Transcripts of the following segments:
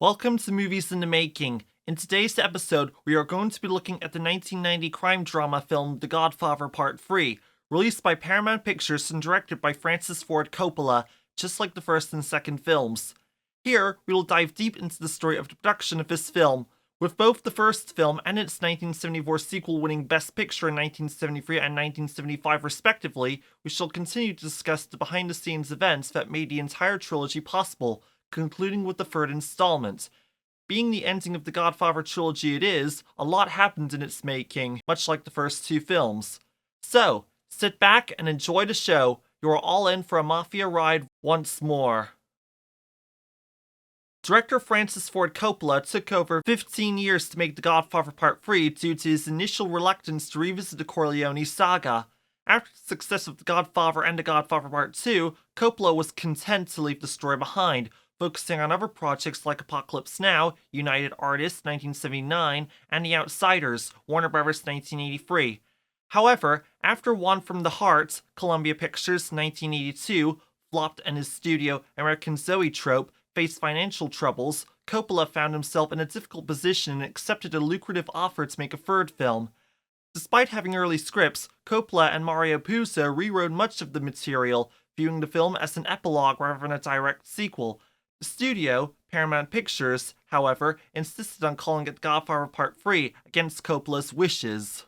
Welcome to Movies in the Making. In today's episode, we are going to be looking at the 1990 crime drama film The Godfather Part III, released by Paramount Pictures and directed by Francis Ford Coppola, just like the first and second films. Here, we will dive deep into the story of the production of this film. With both the first film and its 1974 sequel winning Best Picture in 1973 and 1975 respectively, we shall continue to discuss the behind-the-scenes events that made the entire trilogy possible, concluding with the third installment. Being the ending of the Godfather trilogy it is, a lot happened in its making, much like the first two films. So, sit back and enjoy the show. You are all in for a mafia ride once more. Director Francis Ford Coppola took over 15 years to make The Godfather Part III due to his initial reluctance to revisit the Corleone saga. After the success of The Godfather and The Godfather Part II, Coppola was content to leave the story behind, focusing on other projects like Apocalypse Now, United Artists 1979, and The Outsiders, Warner Bros. 1983. However, after One from the Heart, Columbia Pictures 1982, flopped and his studio, American Zoetrope, faced financial troubles, Coppola found himself in a difficult position and accepted a lucrative offer to make a third film. Despite having early scripts, Coppola and Mario Puzo rewrote much of the material, viewing the film as an epilogue rather than a direct sequel. The studio, Paramount Pictures, however, insisted on calling it Godfather Part III against Coppola's wishes.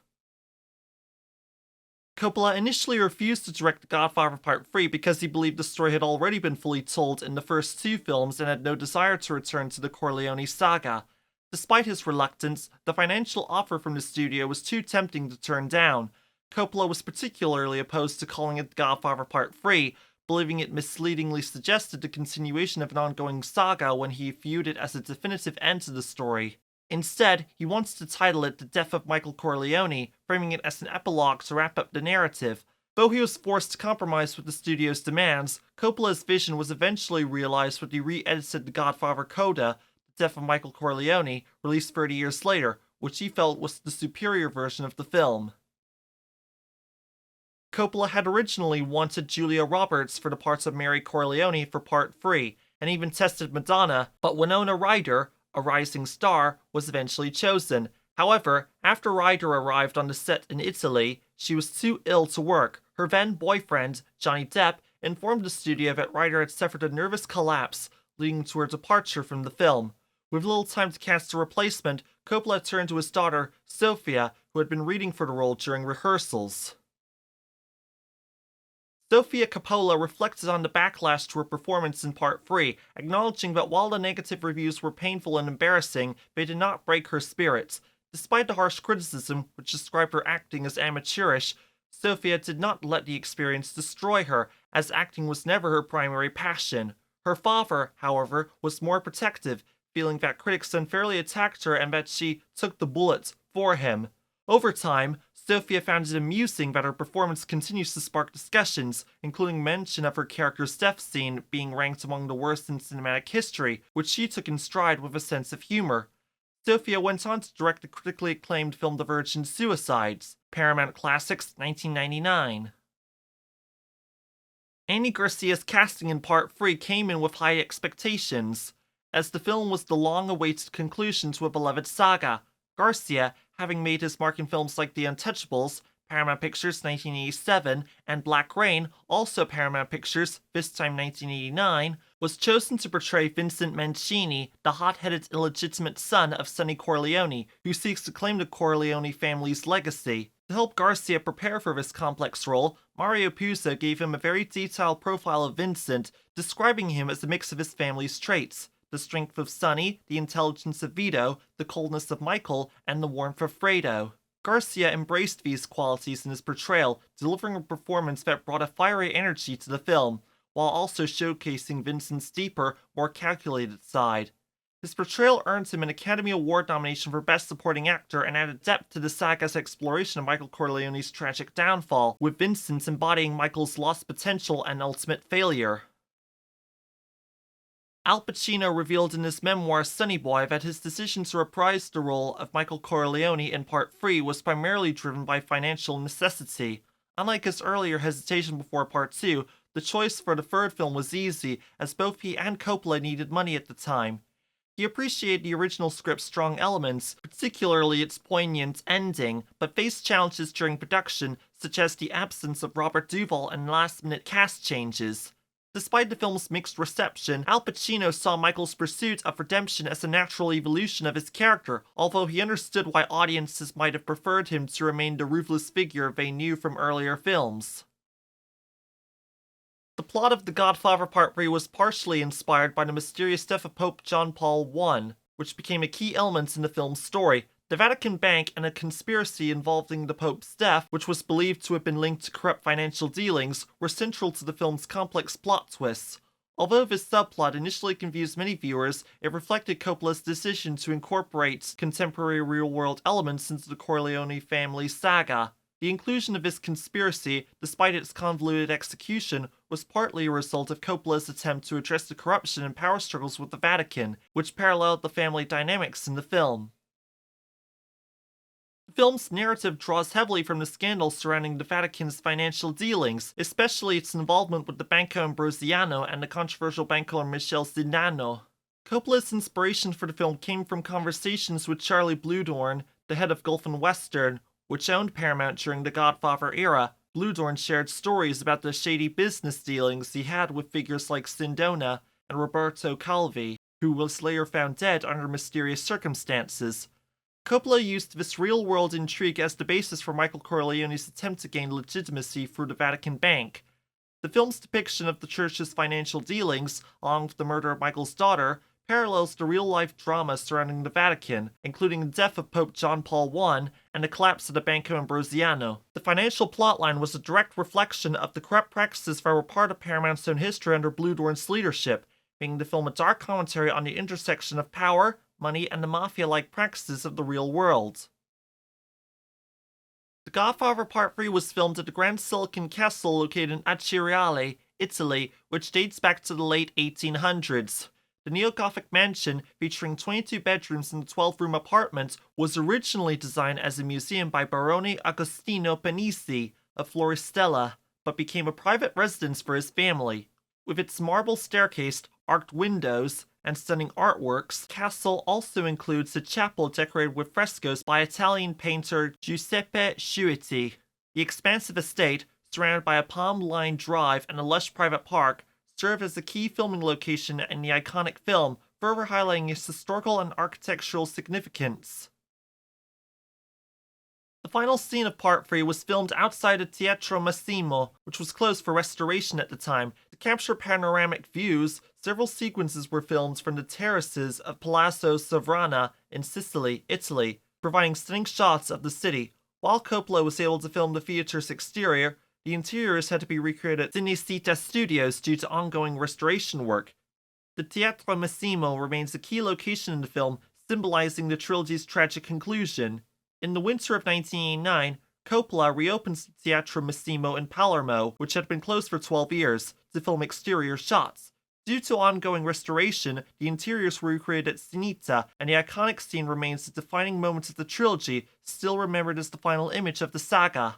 Coppola initially refused to direct The Godfather Part III because he believed the story had already been fully told in the first two films and had no desire to return to the Corleone saga. Despite his reluctance, the financial offer from the studio was too tempting to turn down. Coppola was particularly opposed to calling it The Godfather Part III, believing it misleadingly suggested the continuation of an ongoing saga when he viewed it as a definitive end to the story. Instead, he wants to title it The Death of Michael Corleone, framing it as an epilogue to wrap up the narrative. Though he was forced to compromise with the studio's demands, Coppola's vision was eventually realized with the re-edited The Godfather Coda, The Death of Michael Corleone, released 30 years later, which he felt was the superior version of the film. Coppola had originally wanted Julia Roberts for the parts of Mary Corleone for Part 3, and even tested Madonna, but Winona Ryder, a rising star, was eventually chosen. However, after Ryder arrived on the set in Italy, she was too ill to work. Her then-boyfriend, Johnny Depp, informed the studio that Ryder had suffered a nervous collapse, leading to her departure from the film. With little time to cast a replacement, Coppola turned to his daughter, Sofia, who had been reading for the role during rehearsals. Sofia Coppola reflected on the backlash to her performance in Part 3, acknowledging that while the negative reviews were painful and embarrassing, they did not break her spirits. Despite the harsh criticism, which described her acting as amateurish, Sofia did not let the experience destroy her, as acting was never her primary passion. Her father, however, was more protective, feeling that critics unfairly attacked her and that she took the bullet for him. Over time, Sofia found it amusing that her performance continues to spark discussions, including mention of her character's death scene being ranked among the worst in cinematic history, which she took in stride with a sense of humor. Sofia went on to direct the critically acclaimed film The Virgin Suicides, Paramount Classics, 1999. Andy Garcia's casting in Part 3 came in with high expectations, as the film was the long-awaited conclusion to a beloved saga. Garcia, having made his mark in films like The Untouchables, Paramount Pictures 1987, and Black Rain, also Paramount Pictures, this time 1989, was chosen to portray Vincent Mancini, the hot-headed illegitimate son of Sonny Corleone, who seeks to claim the Corleone family's legacy. To help Garcia prepare for this complex role, Mario Puzo gave him a very detailed profile of Vincent, describing him as a mix of his family's traits: the strength of Sonny, the intelligence of Vito, the coldness of Michael, and the warmth of Fredo. Garcia embraced these qualities in his portrayal, delivering a performance that brought a fiery energy to the film, while also showcasing Vincent's deeper, more calculated side. His portrayal earned him an Academy Award nomination for Best Supporting Actor and added depth to the saga's exploration of Michael Corleone's tragic downfall, with Vincent embodying Michael's lost potential and ultimate failure. Al Pacino revealed in his memoir Sonny Boy that his decision to reprise the role of Michael Corleone in Part 3 was primarily driven by financial necessity. Unlike his earlier hesitation before Part 2, the choice for the third film was easy, as both he and Coppola needed money at the time. He appreciated the original script's strong elements, particularly its poignant ending, but faced challenges during production, such as the absence of Robert Duvall and last-minute cast changes. Despite the film's mixed reception, Al Pacino saw Michael's pursuit of redemption as a natural evolution of his character, although he understood why audiences might have preferred him to remain the ruthless figure they knew from earlier films. The plot of The Godfather Part III was partially inspired by the mysterious death of Pope John Paul I, which became a key element in the film's story. The Vatican Bank and a conspiracy involving the Pope's death, which was believed to have been linked to corrupt financial dealings, were central to the film's complex plot twists. Although this subplot initially confused many viewers, it reflected Coppola's decision to incorporate contemporary real-world elements into the Corleone family saga. The inclusion of this conspiracy, despite its convoluted execution, was partly a result of Coppola's attempt to address the corruption and power struggles with the Vatican, which paralleled the family dynamics in the film. The film's narrative draws heavily from the scandals surrounding the Vatican's financial dealings, especially its involvement with the Banco Ambrosiano and the controversial banker Michele Zidano. Coppola's inspiration for the film came from conversations with Charlie Bluedorn, the head of Gulf and Western, which owned Paramount during the Godfather era. Bluedorn shared stories about the shady business dealings he had with figures like Sindona and Roberto Calvi, who was later found dead under mysterious circumstances. Coppola used this real-world intrigue as the basis for Michael Corleone's attempt to gain legitimacy through the Vatican Bank. The film's depiction of the church's financial dealings, along with the murder of Michael's daughter, parallels the real-life drama surrounding the Vatican, including the death of Pope John Paul I and the collapse of the Banco Ambrosiano. The financial plotline was a direct reflection of the corrupt practices that were part of Paramount's own history under Bluedorn's leadership, making the film a dark commentary on the intersection of power, money, and the mafia-like practices of the real world. The Godfather Part III was filmed at the Grand Silicon Castle located in Acireale, Italy, which dates back to the late 1800s. The neo-Gothic mansion, featuring 22 bedrooms and a 12-room apartment, was originally designed as a museum by Barone Agostino Panisi of Floristella, but became a private residence for his family. With its marble staircase, arched windows, and stunning artworks, the castle also includes a chapel decorated with frescoes by Italian painter Giuseppe Schuetti. The expansive estate, surrounded by a palm-lined drive and a lush private park, served as a key filming location in the iconic film, further highlighting its historical and architectural significance. The final scene of Part 3 was filmed outside of Teatro Massimo, which was closed for restoration at the time. To capture panoramic views, several sequences were filmed from the terraces of Palazzo Sovrana in Sicily, Italy, providing stunning shots of the city. While Coppola was able to film the theater's exterior, the interiors had to be recreated at Cinecittà Studios due to ongoing restoration work. The Teatro Massimo remains a key location in the film, symbolizing the trilogy's tragic conclusion. In the winter of 1989, Coppola reopens the Teatro Massimo in Palermo, which had been closed for 12 years, to film exterior shots. Due to ongoing restoration, the interiors were recreated at Cinecittà, and the iconic scene remains the defining moment of the trilogy, still remembered as the final image of the saga.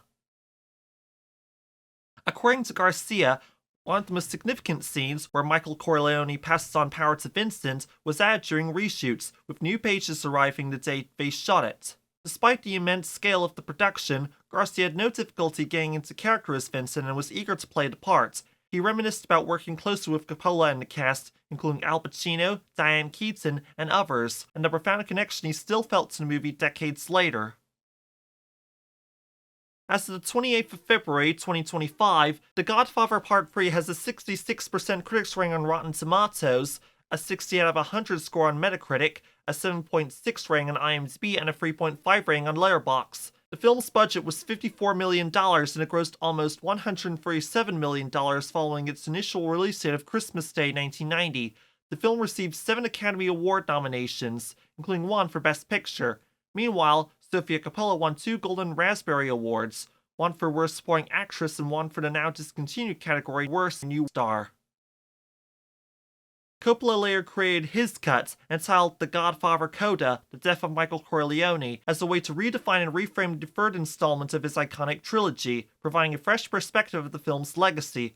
According to Garcia, one of the most significant scenes, where Michael Corleone passes on power to Vincent, was added during reshoots, with new pages arriving the day they shot it. Despite the immense scale of the production, Garcia had no difficulty getting into character as Vincent and was eager to play the part. He reminisced about working closely with Coppola and the cast, including Al Pacino, Diane Keaton, and others, and the profound connection he still felt to the movie decades later. As of the 28th of February 2025, The Godfather Part III has a 66% critics rating on Rotten Tomatoes, a 60 out of 100 score on Metacritic, a 7.6 rating on IMDb, and a 3.5 rating on Letterboxd. The film's budget was $54 million and it grossed almost $137 million following its initial release date of Christmas Day 1990. The film received 7 Academy Award nominations, including 1 for Best Picture. Meanwhile, Sofia Coppola won 2 Golden Raspberry Awards, 1 for Worst Supporting Actress and 1 for the now discontinued category Worst New Star. Coppola later created his cut, entitled The Godfather Coda, The Death of Michael Corleone, as a way to redefine and reframe the third installment of his iconic trilogy, providing a fresh perspective of the film's legacy.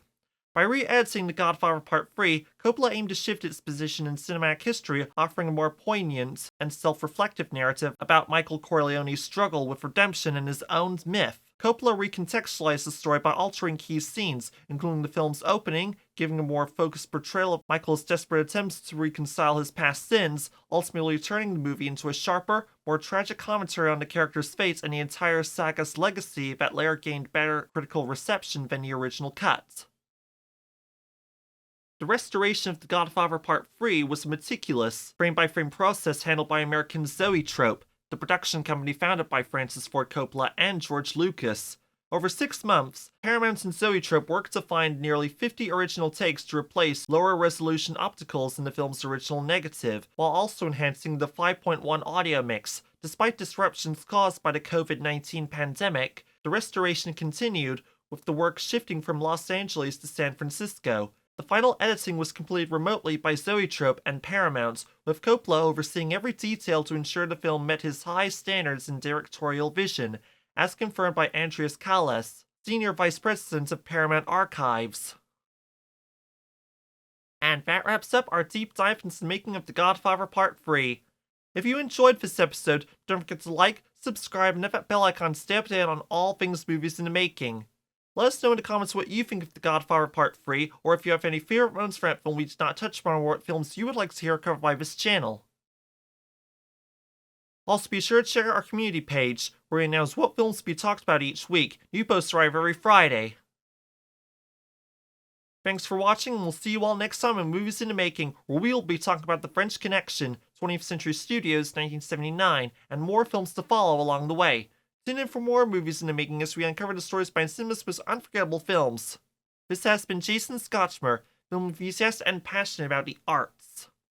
By re-editing The Godfather Part III, Coppola aimed to shift its position in cinematic history, offering a more poignant and self-reflective narrative about Michael Corleone's struggle with redemption and his own myth. Coppola recontextualized the story by altering key scenes, including the film's opening, giving a more focused portrayal of Michael's desperate attempts to reconcile his past sins, ultimately turning the movie into a sharper, more tragic commentary on the character's fate and the entire saga's legacy that later gained better critical reception than the original cut. The restoration of The Godfather Part III was a meticulous, frame-by-frame process handled by American Zoetrope, the production company founded by Francis Ford Coppola and George Lucas. Over 6 months, Paramount and Zoetrope worked to find nearly 50 original takes to replace lower-resolution opticals in the film's original negative, while also enhancing the 5.1 audio mix. Despite disruptions caused by the COVID-19 pandemic, the restoration continued, with the work shifting from Los Angeles to San Francisco. The final editing was completed remotely by Zoetrope and Paramount, with Coppola overseeing every detail to ensure the film met his high standards in directorial vision, as confirmed by Andreas Kalles, Senior Vice President of Paramount Archives. And that wraps up our deep dive into the making of The Godfather Part III. If you enjoyed this episode, don't forget to like, subscribe, and hit that bell icon to stay updated on all things movies in the making. Let us know in the comments what you think of The Godfather Part III, or if you have any favorite moments from that film we did not touch upon, or what films you would like to hear covered by this channel. Also, be sure to check out our community page, where we announce what films will be talked about each week. New posts arrive every Friday. Thanks for watching, and we'll see you all next time in Movies in the Making, where we will be talking about The French Connection, 20th Century Studios, 1979, and more films to follow along the way. Tune in for more Movies in the Making as we uncover the stories behind cinema's most unforgettable films. This has been Jason Scotchmer, film enthusiast and passionate about the art